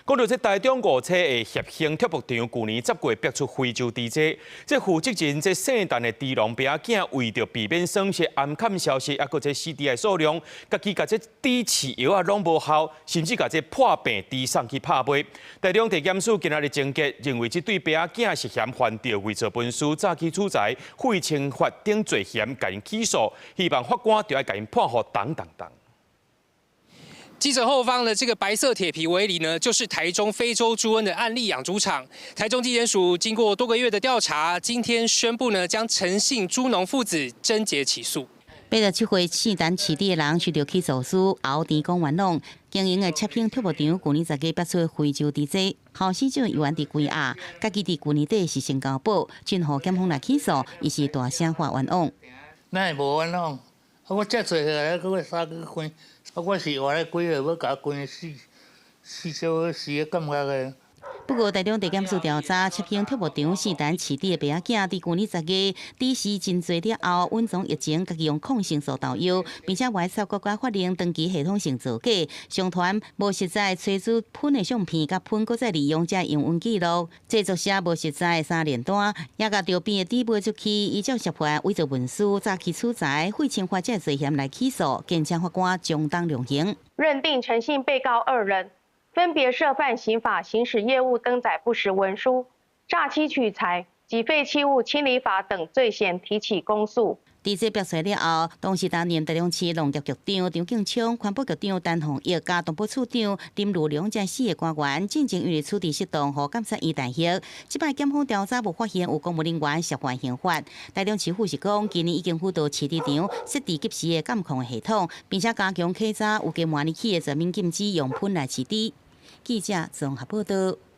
讲到这台中5车的协兴铁幕场，去年10月逼出非洲猪瘟，这负责人这姓陈的猪农伯仔囝，为着避免损失暗坎消息，还佫这死猪的数量，家己甲这猪饲药啊拢无效，甚至甲这破病猪送去拍卖。台中地检署今仔日侦结，认为这对伯仔囝涉嫌犯着伪造文书、诈欺取财、废清法等罪嫌，甲因起诉，希望法官就要甲因判罚等。记者后方的这个白色铁皮围篱呢，就是台中非洲猪瘟的案例养猪场。台中地检署经过多个月的调查，今天宣布呢，将陈姓猪农父子侦结起诉。87岁姓陈饲猪的人受到起诉书，后田公元朗经营的切兴铁幕场，去年10月逼出非洲猪瘟，校市长有原伫规划，家己伫去年底是先交保，进互检方来起诉，伊是大声发冤枉。那无冤枉，我遮做下来，佮我三个关。我是活咧几岁，要甲关死感觉个。不过，台中地检署调查，切兴铁幕场姓陈饲猪的伯仔囝，伫去年10月猪死真多了后，稳从疫情，家己用抗生素投药，并且外插国家法令长期系统性造假，上传无实在催子喷的相片，甲喷搁再利用者营运记录，制作写无实在的3连单，也甲周边的猪卖出去，依照涉犯伪造文书、诈欺取财、废清法者罪嫌来起诉，建请法官将当量刑，认定陈姓被告2人。分别涉犯刑法行使业务登载不实文书、诈欺取财及废弃物清理法等罪嫌，提起公诉。伫这表出了后，当时担任台中市农业局长张敬昌、环保局长陈宏毅、加东部处长林如良这4个官员，进前因为处置失当，互监察院弹劾。这摆检方调查无发现有公务人员涉犯刑法。台中市府是讲，今年已经辅导饲猪场设置及时的监控的系统，并且加强稽查有加明年起的全面禁止用喷来饲猪。记者综合报道。